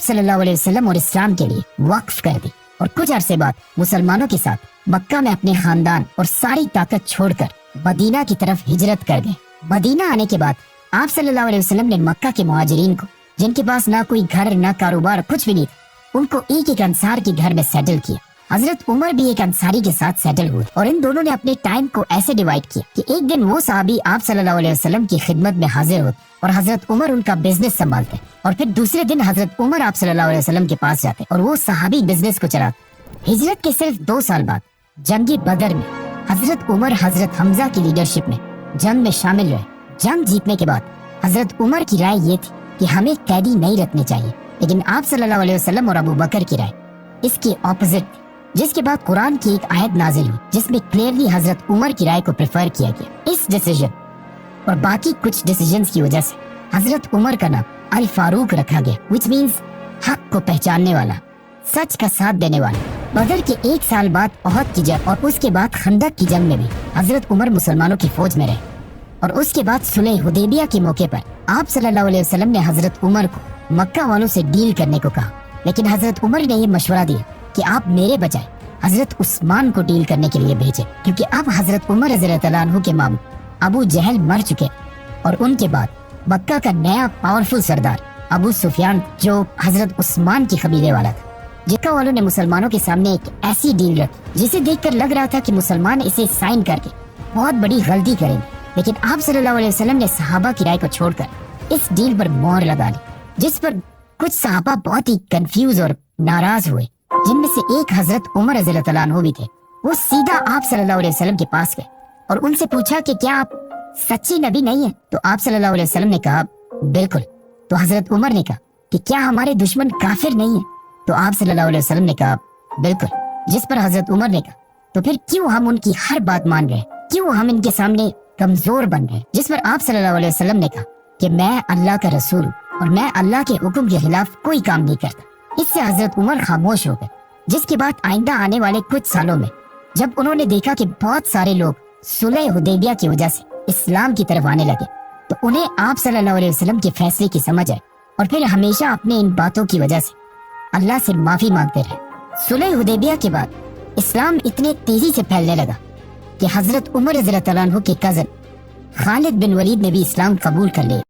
صلی اللہ علیہ وسلم اور اسلام کے لیے وقف کر دی اور کچھ عرصے بعد مسلمانوں کے ساتھ مکہ میں اپنے خاندان اور ساری طاقت چھوڑ کر مدینہ کی طرف ہجرت کر گئے۔ مدینہ آنے کے بعد آپ صلی اللہ علیہ وسلم نے مکہ کے مہاجرین کو، جن کے پاس نہ کوئی گھر نہ کاروبار کچھ بھی نہیں تھا، ان کو ایک ایک انصار کے گھر میں سیٹل کیا۔ حضرت عمر بھی ایک انصاری کے ساتھ سیٹل ہوئے اور ان دونوں نے اپنے ٹائم کو ایسے ڈیوائیڈ کیا کہ ایک دن وہ صحابی آپ صلی اللہ علیہ وسلم کی خدمت میں حاضر ہوتے اور حضرت عمر ان کا بزنس سنبھالتے، اور پھر دوسرے دن حضرت عمر آپ صلی اللہ علیہ وسلم کے پاس جاتے اور وہ صحابی بزنس کو چلاتے۔ ہجرت کے صرف 2 سال بعد جنگ بدر میں حضرت عمر حضرت حمزہ کی لیڈرشپ میں جنگ میں شامل رہے۔ جنگ جیتنے کے بعد حضرت عمر کی رائے یہ تھی کہ ہمیں قیدی نہیں رکھنے چاہیے، لیکن آپ صلی اللہ علیہ وسلم اور ابو بکر کی رائے اس کی اپوزٹ تھی، جس کے بعد قرآن کی ایک آیت نازل ہوئی جس میں کلیئرلی حضرت عمر کی رائے کو پریفر کیا گیا۔ اس ڈیسیجن اور باقی کچھ ڈیسیجنز کی وجہ سے حضرت عمر کا نام الفاروق رکھا گیا، which means حق کو پہچاننے والا، سچ کا ساتھ دینے والا۔ بدر کے 1 سال بعد احد کی جنگ اور اس کے بعد خندق کی جنگ میں بھی حضرت عمر مسلمانوں کی فوج میں رہے، اور اس کے بعد صلح حدیبیہ کے موقع پر آپ صلی اللہ علیہ وسلم نے حضرت عمر کو مکہ والوں سے ڈیل کرنے کو کہا، لیکن حضرت عمر نے یہ مشورہ دیا کہ آپ میرے بجائے حضرت عثمان کو ڈیل کرنے کے لیے بھیجے، کیونکہ اب حضرت عمر رضی اللہ عنہ کے ماموں ابو جہل مر چکے اور ان کے بعد مکہ کا نیا پاورفل سردار ابو سفیان جو حضرت عثمان کی قبیلے والا تھا۔ مکہ والوں نے مسلمانوں کے سامنے ایک ایسی ڈیل رکھی جسے دیکھ کر لگ رہا تھا کہ مسلمان اسے سائن کر کے بہت بڑی غلطی کریں گے، لیکن آپ صلی اللہ علیہ وسلم نے صحابہ کی رائے کو چھوڑ کر اس ڈیل پر مہر لگا لی، جس پر کچھ صحابہ بہت ہی کنفیوز اور ناراض ہوئے، جن میں سے ایک حضرت عمر رضی اللہ عنہ بھی تھے۔ وہ سیدھا آپ صلی اللہ علیہ وسلم کے پاس گئے اور ان سے پوچھا کہ کیا آپ سچی نبی نہیں ہیں؟ تو آپ صلی اللہ علیہ وسلم نے کہا بالکل۔ تو حضرت عمر نے کہا کہ کیا ہمارے دشمن کافر نہیں ہیں؟ تو آپ صلی اللہ علیہ وسلم نے کہا بالکل۔ جس پر حضرت عمر نے کہا تو پھر کیوں ہم ان کی ہر بات مان رہے ہیں، کیوں ہم ان کے سامنے کمزور بن رہے ہیں؟ جس پر آپ صلی اللہ علیہ وسلم نے کہا کہ میں اللہ کا رسول ہوں اور میں اللہ کے حکم کے خلاف کوئی کام نہیں کرتا۔ اس سے حضرت عمر خاموش ہو گئے، جس کے بعد آئندہ آنے والے کچھ سالوں میں جب انہوں نے دیکھا کہ بہت سارے لوگ صلح حدیبیہ کی وجہ سے اسلام کی طرف آنے لگے، تو انہیں آپ صلی اللہ علیہ وسلم کے فیصلے کی سمجھ آئی اور پھر ہمیشہ اپنے ان باتوں کی وجہ سے اللہ سے معافی مانگتے رہے۔ صلح حدیبیہ کے بعد اسلام اتنے تیزی سے پھیلنے لگا کہ حضرت عمر رضی اللہ عنہ کے کزن خالد بن ولید نے بھی اسلام قبول کر لیا۔